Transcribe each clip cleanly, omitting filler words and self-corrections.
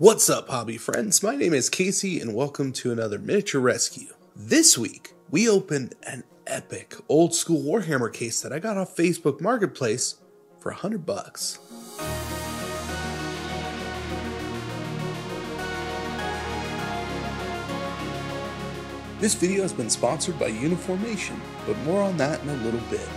What's up, hobby friends? My name is Casey and welcome to another miniature rescue. This week, we opened an epic old school Warhammer case that I got off Facebook Marketplace for $100. This video has been sponsored by Uniformation, but more on that in a little bit.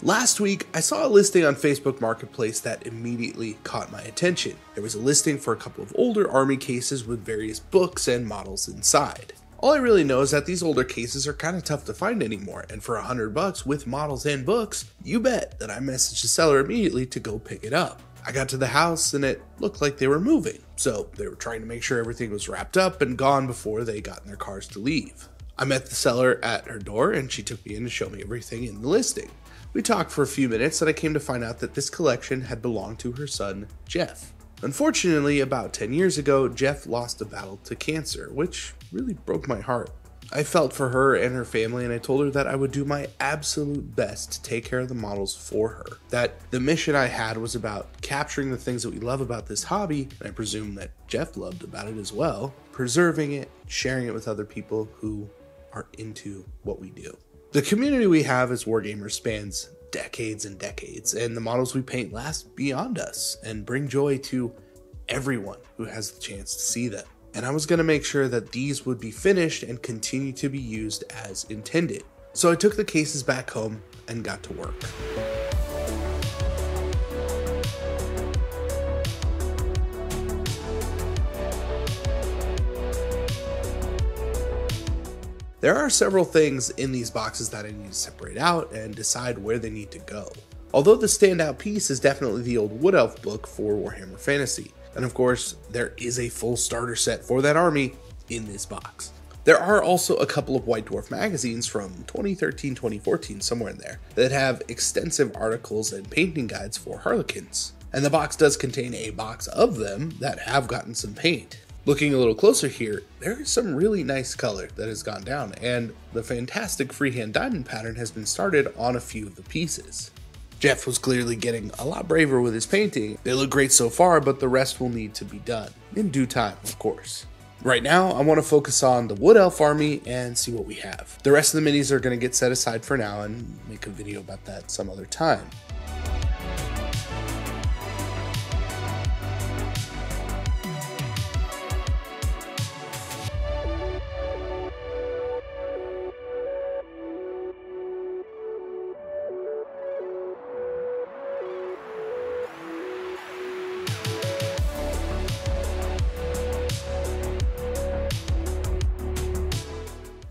Last week, I saw a listing on Facebook Marketplace that immediately caught my attention. There was a listing for a couple of older army cases with various books and models inside. All I really know is that these older cases are kind of tough to find anymore, and for $100 with models and books, you bet that I messaged the seller immediately to go pick it up. I got to the house and it looked like they were moving, so they were trying to make sure everything was wrapped up and gone before they got in their cars to leave. I met the seller at her door and she took me in to show me everything in the listing. We talked for a few minutes and I came to find out that this collection had belonged to her son, Jeff. Unfortunately, about 10 years ago, Jeff lost a battle to cancer, which really broke my heart. I felt for her and her family and I told her that I would do my absolute best to take care of the models for her. That the mission I had was about capturing the things that we love about this hobby, and I presume that Jeff loved about it as well, preserving it, sharing it with other people who are into what we do. The community we have as wargamers spans decades and decades, and the models we paint last beyond us and bring joy to everyone who has the chance to see them. And I was going to make sure that these would be finished and continue to be used as intended. So I took the cases back home and got to work. There are several things in these boxes that I need to separate out and decide where they need to go. Although the standout piece is definitely the old Wood Elf book for Warhammer Fantasy. And of course, there is a full starter set for that army in this box. There are also a couple of White Dwarf magazines from 2013, 2014, somewhere in there, that have extensive articles and painting guides for Harlequins. And the box does contain a box of them that have gotten some paint. Looking a little closer here, there is some really nice color that has gone down, and the fantastic freehand diamond pattern has been started on a few of the pieces. Jeff was clearly getting a lot braver with his painting. They look great so far, but the rest will need to be done. In due time, of course. Right now, I want to focus on the Wood Elf army and see what we have. The rest of the minis are going to get set aside for now and make a video about that some other time.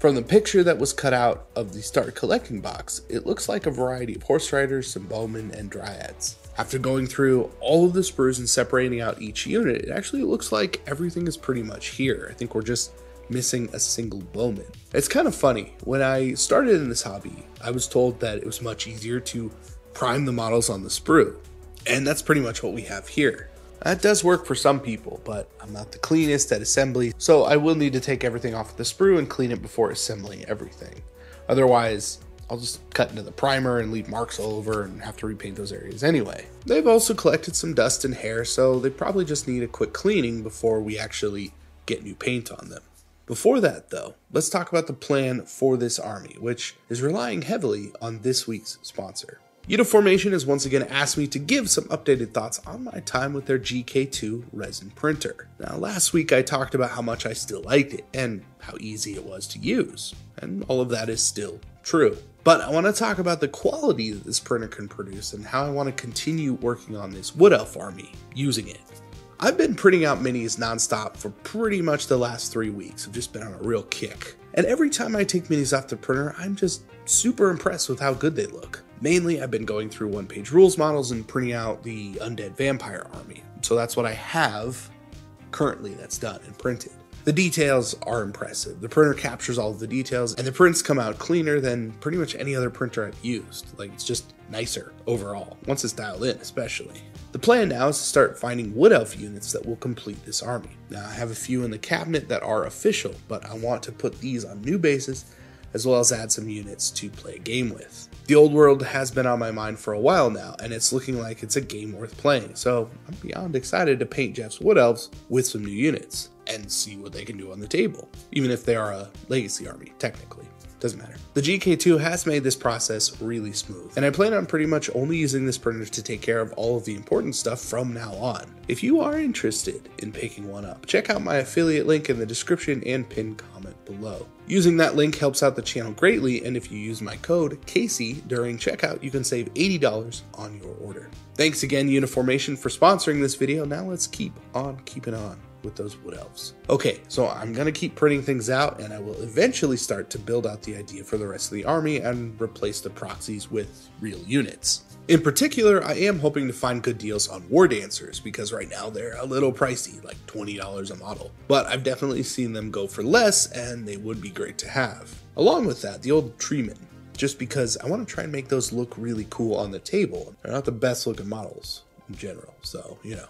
From the picture that was cut out of the Start Collecting box, it looks like a variety of horse riders, some bowmen, and dryads. After going through all of the sprues and separating out each unit, it actually looks like everything is pretty much here. I think we're just missing a single bowman. It's kind of funny, when I started in this hobby, I was told that it was much easier to prime the models on the sprue, and that's pretty much what we have here. That does work for some people, but I'm not the cleanest at assembly, so I will need to take everything off the sprue and clean it before assembling everything. Otherwise, I'll just cut into the primer and leave marks all over and have to repaint those areas anyway. They've also collected some dust and hair, so they probably just need a quick cleaning before we actually get new paint on them. Before that though, let's talk about the plan for this army, which is relying heavily on this week's sponsor. Uniformation has once again asked me to give some updated thoughts on my time with their GKTwo resin printer. Now, last week I talked about how much I still liked it and how easy it was to use, and all of that is still true. But I want to talk about the quality that this printer can produce and how I want to continue working on this Wood Elf army using it. I've been printing out minis nonstop for pretty much the last 3 weeks. I've just been on a real kick. And every time I take minis off the printer, I'm just super impressed with how good they look. Mainly, I've been going through one-page rules models and printing out the undead vampire army. So that's what I have currently that's done and printed. The details are impressive. The printer captures all of the details, and the prints come out cleaner than pretty much any other printer I've used. Like, it's just nicer overall, once it's dialed in especially. The plan now is to start finding Wood Elf units that will complete this army. Now, I have a few in the cabinet that are official, but I want to put these on new bases as well as add some units to play a game with. The old world has been on my mind for a while now, and it's looking like it's a game worth playing, so I'm beyond excited to paint Jeff's Wood Elves with some new units, and see what they can do on the table, even if they are a legacy army, technically. Doesn't matter. The GKTwo has made this process really smooth, and I plan on pretty much only using this printer to take care of all of the important stuff from now on. If you are interested in picking one up, check out my affiliate link in the description and pinned comment below. Using that link helps out the channel greatly, and if you use my code Casey during checkout, you can save $80 on your order. Thanks again, Uniformation, for sponsoring this video. Now let's keep on keeping on with those Wood Elves. Okay, so I'm gonna keep printing things out, and I will eventually start to build out the idea for the rest of the army and replace the proxies with real units. In particular, I am hoping to find good deals on War Dancers, because right now they're a little pricey, like $20 a model. But I've definitely seen them go for less, and they would be great to have. Along with that, the old Treemen, just because I want to try and make those look really cool on the table. They're not the best looking models in general, so, you know.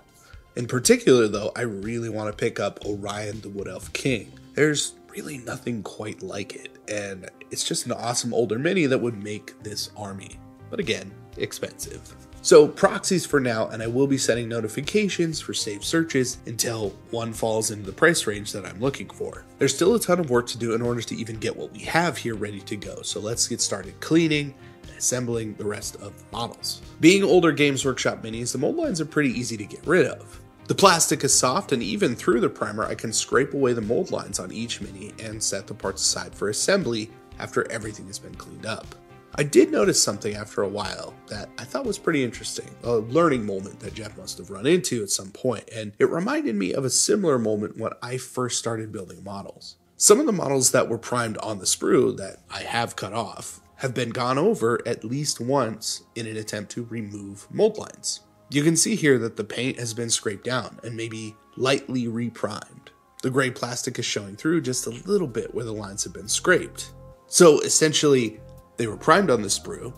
In particular, though, I really want to pick up Orion the Wood Elf King. There's really nothing quite like it, and it's just an awesome older mini that would make this army. But again, expensive. So proxies for now, and I will be setting notifications for saved searches until one falls into the price range that I'm looking for. There's still a ton of work to do in order to even get what we have here ready to go, so let's get started cleaning and assembling the rest of the models. Being older Games Workshop minis, the mold lines are pretty easy to get rid of. The plastic is soft, and even through the primer I can scrape away the mold lines on each mini and set the parts aside for assembly after everything has been cleaned up. I did notice something after a while that I thought was pretty interesting, a learning moment that Jeff must have run into at some point, and it reminded me of a similar moment when I first started building models. Some of the models that were primed on the sprue that I have cut off have been gone over at least once in an attempt to remove mold lines. You can see here that the paint has been scraped down and maybe lightly reprimed. The gray plastic is showing through just a little bit where the lines have been scraped. So essentially, they were primed on the sprue.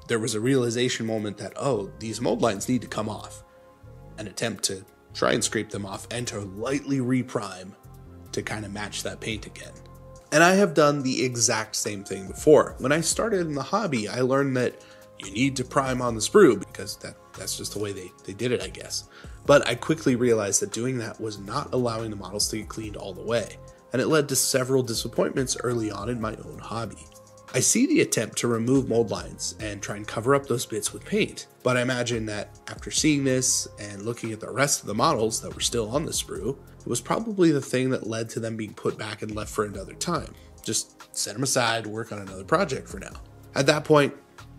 There was a realization moment that, oh, these mold lines need to come off. An attempt to try and scrape them off and to lightly reprime to kind of match that paint again. And I have done the exact same thing before. When I started in the hobby, I learned that you need to prime on the sprue because that's just the way they did it, I guess. But I quickly realized that doing that was not allowing the models to get cleaned all the way, and it led to several disappointments early on in my own hobby. I see the attempt to remove mold lines and try and cover up those bits with paint, but I imagine that after seeing this and looking at the rest of the models that were still on the sprue, it was probably the thing that led to them being put back and left for another time. Just set them aside, work on another project for now. At that point,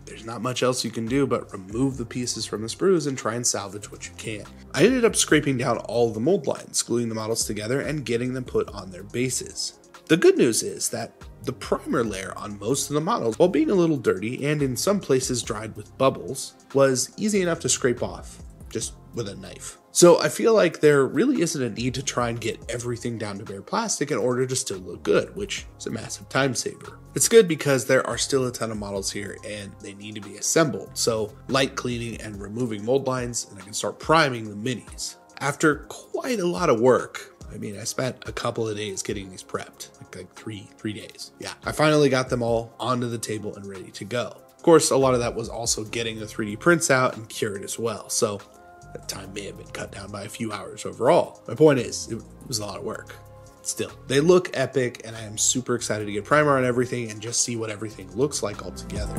there's not much else you can do but remove the pieces from the sprues and try and salvage what you can. I ended up scraping down all the mold lines, gluing the models together, and getting them put on their bases. The good news is that the primer layer on most of the models, while being a little dirty and in some places dried with bubbles, was easy enough to scrape off, just with a knife. So I feel like there really isn't a need to try and get everything down to bare plastic in order to still look good, which is a massive time saver. It's good because there are still a ton of models here and they need to be assembled, so light cleaning and removing mold lines, and I can start priming the minis. After quite a lot of work, I mean, I spent a couple of days getting these prepped, like three days. Yeah, I finally got them all onto the table and ready to go. Of course, a lot of that was also getting the 3D prints out and cured as well, so that time may have been cut down by a few hours overall. My point is, it was a lot of work. Still, they look epic, and I am super excited to get primer on everything and just see what everything looks like all together.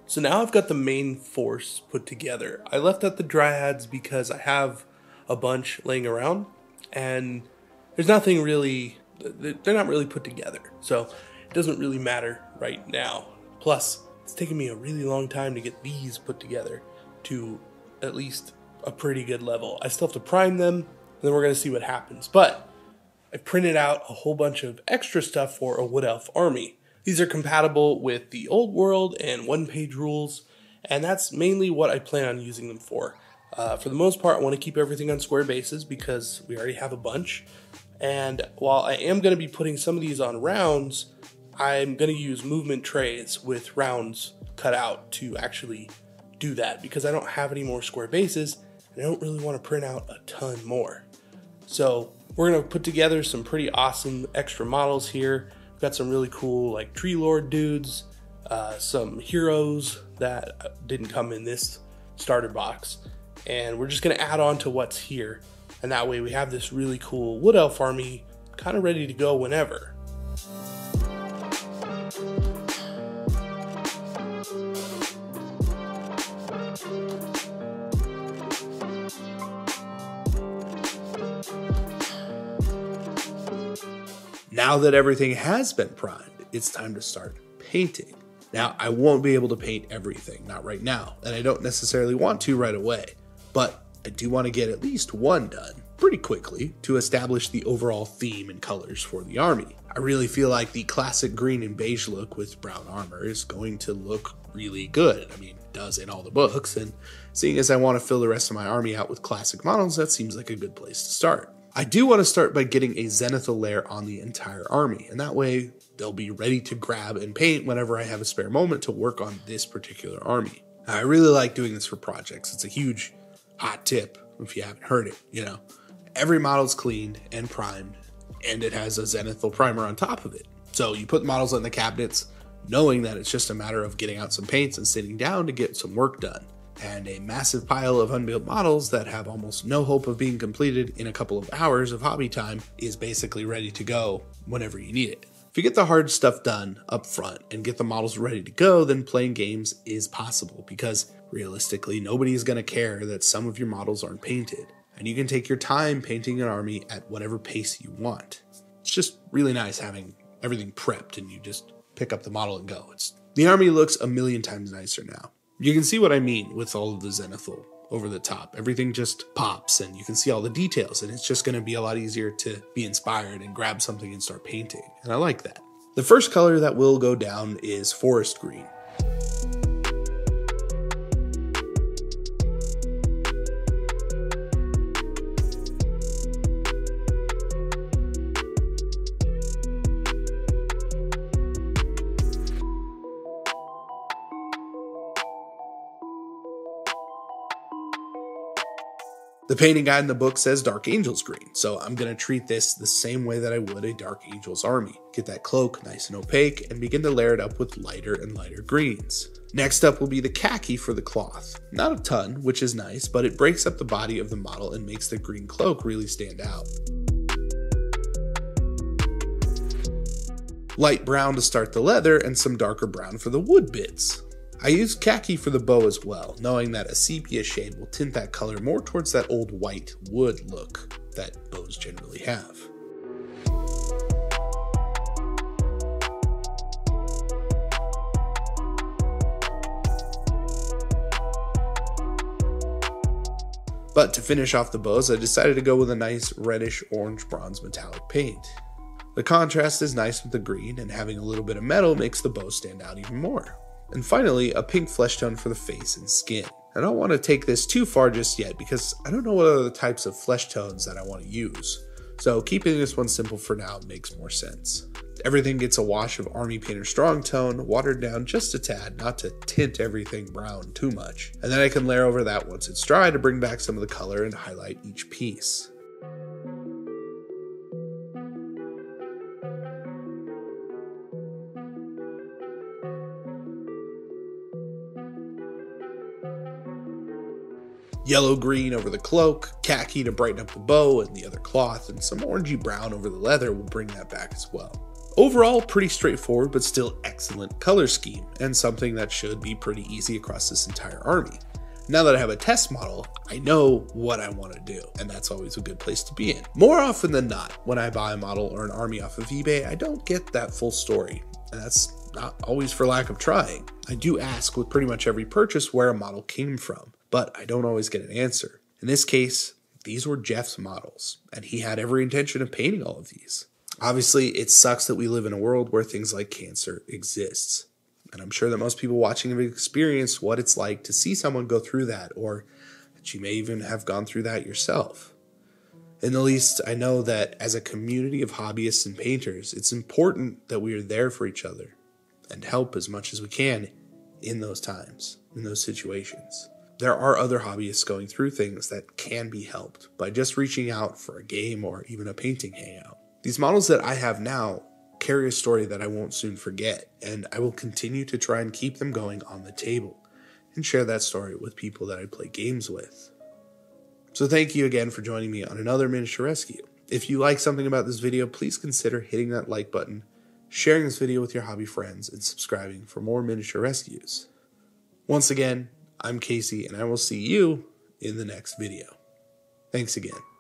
So now I've got the main force put together. I left out the dryads because I have a bunch laying around and there's nothing really, they're not really put together. So it doesn't really matter right now. Plus, it's taken me a really long time to get these put together to at least a pretty good level. I still have to prime them and then we're gonna see what happens. But I printed out a whole bunch of extra stuff for a Wood Elf army. These are compatible with the old world and one-page rules, and that's mainly what I plan on using them for. For the most part, I want to keep everything on square bases because we already have a bunch. And while I am going to be putting some of these on rounds, I'm going to use movement trays with rounds cut out to actually do that, because I don't have any more square bases and I don't really want to print out a ton more. So we're going to put together some pretty awesome extra models here. We've got some really cool like tree lord dudes, some heroes that didn't come in this starter box, and we're just going to add on to what's here, and that way we have this really cool wood elf army kind of ready to go whenever. Now that everything has been primed, it's time to start painting. Now, I won't be able to paint everything, not right now, and I don't necessarily want to right away, but I do want to get at least one done pretty quickly to establish the overall theme and colors for the army. I really feel like the classic green and beige look with brown armor is going to look really good. I mean, it does in all the books, and seeing as I want to fill the rest of my army out with classic models, that seems like a good place to start. I do want to start by getting a zenithal layer on the entire army, and that way they'll be ready to grab and paint whenever I have a spare moment to work on this particular army. Now, I really like doing this for projects. It's a huge hot tip if you haven't heard it, you know. Every model's cleaned and primed, and it has a zenithal primer on top of it. So you put the models in the cabinets knowing that it's just a matter of getting out some paints and sitting down to get some work done. And a massive pile of unbuilt models that have almost no hope of being completed in a couple of hours of hobby time is basically ready to go whenever you need it. If you get the hard stuff done up front and get the models ready to go, then playing games is possible, because realistically, nobody is going to care that some of your models aren't painted. And you can take your time painting an army at whatever pace you want. It's just really nice having everything prepped and you just pick up the model and go. The army looks a million times nicer now. You can see what I mean with all of the zenithal over the top. Everything just pops and you can see all the details, and it's just going to be a lot easier to be inspired and grab something and start painting. And I like that. The first color that will go down is forest green. The painting guide in the book says Dark Angel's green, so I'm going to treat this the same way that I would a Dark Angel's army. Get that cloak nice and opaque and begin to layer it up with lighter and lighter greens. Next up will be the khaki for the cloth. Not a ton, which is nice, but it breaks up the body of the model and makes the green cloak really stand out. Light brown to start the leather and some darker brown for the wood bits. I used khaki for the bow as well, knowing that a sepia shade will tint that color more towards that old white wood look that bows generally have. But to finish off the bows, I decided to go with a nice reddish orange bronze metallic paint. The contrast is nice with the green, and having a little bit of metal makes the bow stand out even more. And finally, a pink flesh tone for the face and skin. I don't want to take this too far just yet because I don't know what other types of flesh tones that I want to use. So keeping this one simple for now makes more sense. Everything gets a wash of Army Painter Strong Tone, watered down just a tad, not to tint everything brown too much. And then I can layer over that once it's dry to bring back some of the color and highlight each piece. Yellow-green over the cloak, khaki to brighten up the bow and the other cloth, and some orangey brown over the leather will bring that back as well. Overall, pretty straightforward, but still excellent color scheme, and something that should be pretty easy across this entire army. Now that I have a test model, I know what I want to do, and that's always a good place to be in. More often than not, when I buy a model or an army off of eBay, I don't get that full story, and that's not always for lack of trying. I do ask with pretty much every purchase where a model came from, but I don't always get an answer. In this case, these were Jeff's models, and he had every intention of painting all of these. Obviously, it sucks that we live in a world where things like cancer exists, and I'm sure that most people watching have experienced what it's like to see someone go through that, or that you may even have gone through that yourself. In the least, I know that as a community of hobbyists and painters, it's important that we are there for each other and help as much as we can in those times, in those situations. There are other hobbyists going through things that can be helped by just reaching out for a game or even a painting hangout. These models that I have now carry a story that I won't soon forget, and I will continue to try and keep them going on the table and share that story with people that I play games with. So thank you again for joining me on another Miniature Rescue. If you like something about this video, please consider hitting that like button, sharing this video with your hobby friends, and subscribing for more Miniature Rescues. Once again, I'm Casey, and I will see you in the next video. Thanks again.